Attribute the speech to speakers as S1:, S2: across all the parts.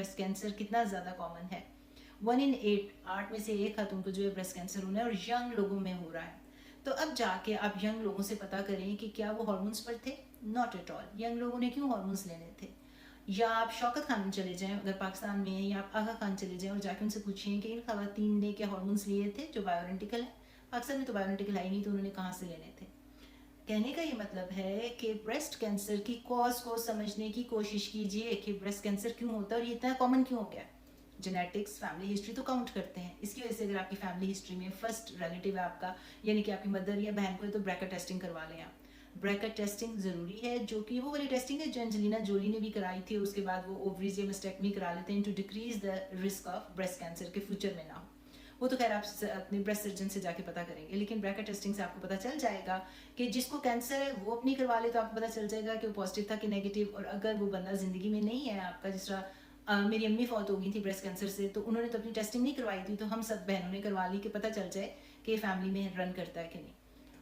S1: Breast cancer कितना ज़्यादा common है। 1 in 8, 8 में से 1 खातून को जो है ब्रेस्ट कैंसर होना है और यंग लोगों में हो रहा है। तो अब जाके आप यंग लोगों से पता करें कि क्या वो हार्मोन्स पर थे। Not at all. यंग लोगों ने क्यों हार्मोन्स लेने थे। या आप शौकत खान में चले जाएं अगर पाकिस्तान में है, या आप आगा खान चले जाएं और जाके उनसे पूछें कि इन खवातीन ने क्या हार्मोन्स लिए थे जो बायोइडेंटिकल है। पाकिस्तान में तो बायोइडेंटिकल है ही नहीं, तो उन्होंने कहाँ से लेने थे। कहने का ये मतलब है कि ब्रेस्ट कैंसर की कॉज को समझने की कोशिश कीजिए कि ब्रेस्ट कैंसर क्यों होता है और ये इतना कॉमन क्यों हो गया। जेनेटिक्स, फैमिली हिस्ट्री तो काउंट करते हैं। इसकी वजह से अगर आपकी फैमिली हिस्ट्री में फर्स्ट रिलेटिव है आपका, यानी कि आपकी मदर या बहन को है, तो ब्रैका टेस्टिंग करवा लें आप। ब्रैका टेस्टिंग ज़रूरी है, जो कि वो वाली टेस्टिंग है जो एंजेलिना जोली ने भी कराई थी। उसके बाद वो ओवरीज या मस्टेक्टमी करा लेते हैं to decrease the risk of breast cancer के फ्यूचर में ना हो। वो तो खैर आप अपने ब्रेस्ट सर्जन से जाके पता करेंगे, लेकिन ब्रैका टेस्टिंग से आपको पता चल जाएगा कि जिसको कैंसर है वो अपनी करवा ले, तो आपको पता चल जाएगा कि वो पॉजिटिव था कि नेगेटिव। और अगर वो बंदा ज़िंदगी में नहीं है आपका, जिस तरह मेरी अम्मी फौत हो गई थी ब्रेस्ट कैंसर से, तो उन्होंने तो अपनी टेस्टिंग नहीं करवाई थी, तो हम सब बहनों ने करवा ली कि पता चल जाए कि फैमिली में रन करता है कि नहीं।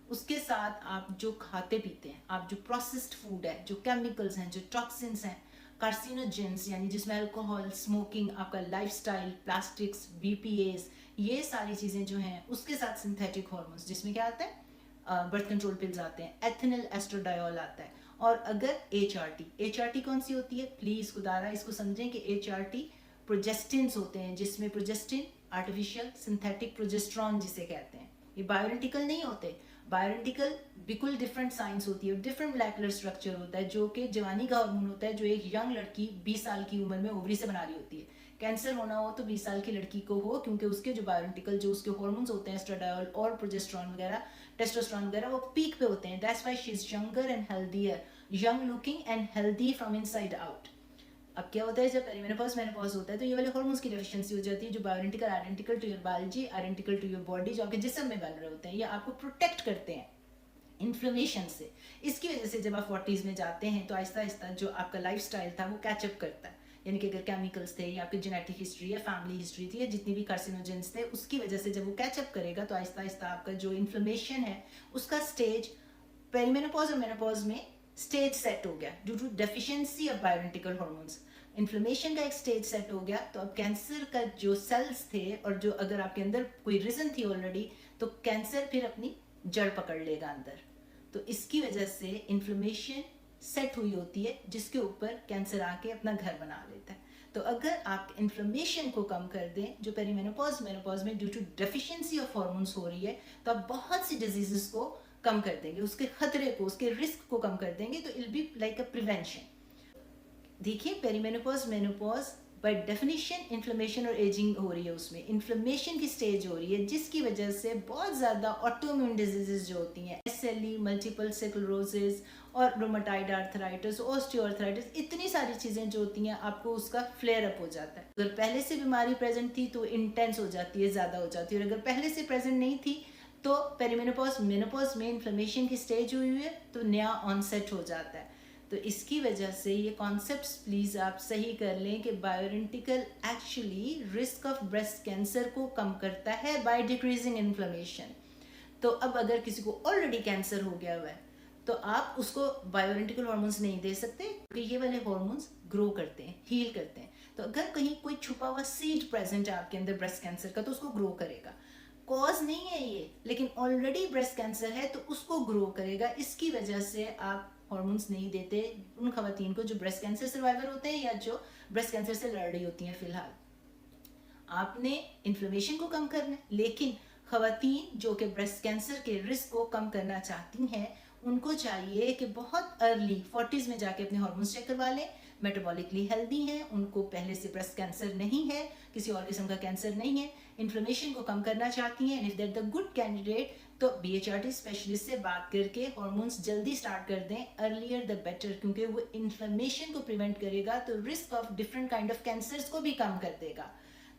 S1: उसके साथ आप जो खाते पीते हैं, आप जो प्रोसेस्ड फूड है, जो केमिकल्स हैं, जो टॉक्सिन्स हैं, कार्सिनोजेंस यानी जिसमें अल्कोहल, स्मोकिंग, आपका लाइफस्टाइल, प्लास्टिक्स, बीपीएस, ये सारी चीज़ें जो हैं, उसके साथ सिंथेटिक हार्मोन्स जिसमें क्या आता है, बर्थ कंट्रोल पिल्स आते हैं, एथिनिल एस्ट्रोडायोल आता है। और अगर एचआरटी कौन सी होती है, प्लीज़ खुदारा इसको समझें कि एचआरटी प्रोजेस्टिन्स होते हैं, जिसमें प्रोजेस्टिन आर्टिफिशियल सिंथेटिक प्रोजेस्ट्रॉन जिसे कहते हैं, ये बायोइडेंटिकल नहीं होते। बायोइडेंटिकल बिल्कुल डिफरेंट साइंस होती है, डिफरेंट मोलेकुलर स्ट्रक्चर होता है, जो कि जवानी का हार्मोन होता है, जो एक यंग लड़की 20 साल की उम्र में ओवरी से बना रही होती है। कैंसर होना हो तो 20 साल की लड़की को हो, क्योंकि उसके जो बायोइडेंटिकल जो उसके हार्मोन्स होते हैं, एस्ट्राडायोल और प्रोजेस्टेरोन वगैरह, टेस्टोस्टेरोन वगैरह, वो पीक पे होते हैं। That's why she is younger and healthier, young looking and healthy from inside out. अब क्या होता है, जब पेरीमेनोपॉज मेनोपॉज होता है तो ये वाले हार्मोन्स की डेफिशिएंसी हो जाती है, जो bioidentical identical to your biology, identical to your body, जो आपके जिस्म में बन रहे होते हैं, ये आपको प्रोटेक्ट करते हैं इन्फ्लेमेशन से। इसकी वजह से जब आप 40s में जाते हैं तो आहिस्ता आहिस्ता जो आपका लाइफस्टाइल था वो कैचअप करता है। यानी कि अगर केमिकल्स थे या आपकी जेनेटिक हिस्ट्री या फैमिली हिस्ट्री थी या जितनी भी कार्सिनोजेंस थे, उसकी वजह से जब वो कैचअप करेगा तो आहिस्ता आहिस्ता आपका जो इन्फ्लेमेशन है उसका स्टेज पेरीमेनोपॉज और मेनोपॉज में स्टेज सेट हो गया due to deficiency of bioidentical hormones. Inflammation का एक स्टेज सेट हो गया, तो अब कैंसर का जो सेल्स थे और जो अगर आपके अंदर कोई रीजन थी ऑलरेडी, तो कैंसर फिर अपनी जड़ पकड़ लेगा अंदर। तो इसकी वजह से इन्फ्लेमेशन सेट हुई होती है, जिसके ऊपर कैंसर आके अपना घर बना लेता है। तो अगर आप इन्फ्लेमेशन को कम कर दें, जो पेरीमेनोपॉज मेनोपॉज में due to deficiency of hormones हो रही है, तो आप बहुत सी डिजीजेस को कम कर देंगे, उसके खतरे को, उसके रिस्क को कम कर देंगे। तो it be like a prevention. देखिए, perimenopause menopause by definition inflammation और एजिंग हो रही है, उसमें इन्फ्लेमेशन की स्टेज हो रही है, जिसकी वजह से बहुत ज़्यादा ऑटोइम्यून डिजीजेज जो होती हैं, एसएलई, मल्टीपल स्क्लेरोसिस और रोमेटॉइड आर्थराइटिस, ऑस्टियोआर्थराइटिस, इतनी सारी चीज़ें जो होती हैं, आपको उसका फ्लेयर अप हो जाता है। अगर पहले से बीमारी प्रेजेंट थी तो इंटेंस हो जाती है, ज़्यादा हो जाती है, और अगर पहले से प्रेजेंट नहीं थी तो पेरीमेनोपॉज मेनोपॉज में इन्फ्लेमेशन की स्टेज हुई है तो नया ऑनसेट हो जाता है। तो इसकी वजह से ये कॉन्सेप्ट्स प्लीज़ आप सही कर लें कि bioidentical actually risk of breast cancer को कम करता है बाय डिक्रीजिंग इन्फ्लेमेशन। तो अब अगर किसी को ऑलरेडी कैंसर हो गया हुआ है तो आप उसको बायोइडेंटिकल हार्मोन्स नहीं दे सकते, क्योंकि ये वाले हार्मोन्स ग्रो करते हैं, हील करते हैं। तो अगर कहीं कोई छुपा हुआ सीड प्रेजेंट है आपके अंदर ब्रेस्ट कैंसर का, तो उसको ग्रो करेगा। कॉज नहीं है ये, लेकिन ऑलरेडी ब्रेस्ट कैंसर है तो उसको ग्रो करेगा। इसकी वजह से आप हार्मोन्स नहीं देते उन खवातीन को जो ब्रेस्ट कैंसर सर्वाइवर होते हैं या जो ब्रेस्ट कैंसर से लड़ रही होती हैं। फिलहाल आपने इन्फ्लेमेशन को कम करना है, लेकिन खवातीन जो कि ब्रेस्ट कैंसर के रिस्क को कम करना चाहती हैं, उनको चाहिए कि बहुत अर्ली 40s में जाके अपने हार्मोन्स चेक करवा लें। मेटाबॉलिकली हेल्दी हैं, उनको पहले से ब्रेस्ट कैंसर नहीं है, किसी और किस्म का कैंसर नहीं है, इन्फ्लेमेशन को कम करना चाहती हैं, and if there the good candidate तो बीएचआरटी स्पेशलिस्ट से बात करके हार्मोन्स जल्दी स्टार्ट कर दें, अर्लियर द बेटर, क्योंकि वो इन्फ्लेमेशन को प्रिवेंट करेगा तो risk of different kind of cancers को भी कम कर देगा।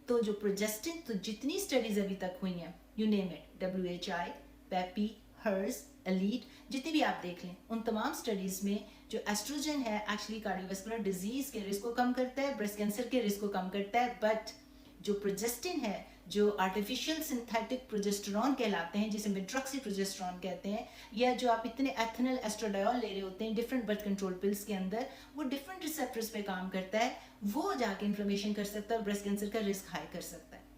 S1: तो जो प्रोजेस्टिन, तो जितनी स्टडीज अभी तक हुई हैं, you name it, WHI, PEPI, HERS, ELITE, जितनी भी आप देख लें, उन तमाम स्टडीज में जो एस्ट्रोजन है एक्चुअली कार्डियोवास्कुलर डिजीज के रिस्क को कम करता है, ब्रेस्ट कैंसर के रिस्क को कम करता है, बट जो प्रोजेस्टिन है, जो आर्टिफिशियल सिंथेटिक प्रोजेस्टेरॉन कहलाते हैं, जिसे मेट्रॉक्सी प्रोजेस्टेरॉन कहते हैं, या जो आप इतने एथेनल एस्ट्राडायोल ले रहे होते हैं डिफरेंट बर्थ कंट्रोल पिल्स के अंदर, वो डिफरेंट रिसेप्टर्स पे काम करता है, वो जाके इन्फ्लेमेशन कर सकता है और ब्रेस्ट कैंसर का रिस्क हाई कर सकता है।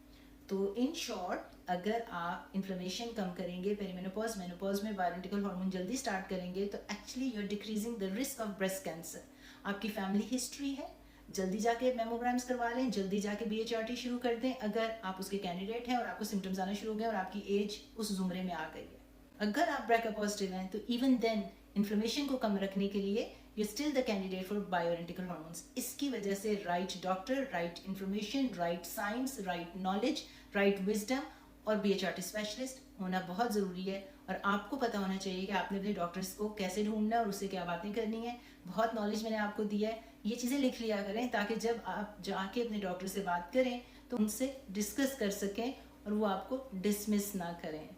S1: तो इन शॉर्ट, अगर आप इन्फ्लेमेशन कम करेंगे पेरीमेनोपॉज मेनोपॉज में बायोइडेंटिकल हार्मोन जल्दी स्टार्ट करेंगे, तो actually you are decreasing the risk of breast cancer. आपकी फैमिली हिस्ट्री है, जल्दी जाके मेमोग्राम्स करवा लें, जल्दी जाके BHRT शुरू कर दें अगर आप उसके कैंडिडेट हैं और आपको सिम्टम्स आना शुरू हो गए और आपकी एज उस जुमरे में आ गई है। अगर आप BRCA पॉजिटिव हैं तो इवन देन इन्फ्लेमेशन को कम रखने के लिए you still the candidate for bioidentical hormones. इसकी वजह से right doctor, right information, right science, right knowledge, right wisdom और BHRT स्पेशलिस्ट होना बहुत ज़रूरी है। और आपको पता होना चाहिए कि आपने अपने डॉक्टर्स को कैसे ढूंढना है और उससे क्या बातें करनी है। बहुत नॉलेज मैंने आपको दिया है, ये चीज़ें लिख लिया करें ताकि जब आप जाके अपने डॉक्टर से बात करें तो उनसे डिस्कस कर सकें और वो आपको डिसमिस ना करें।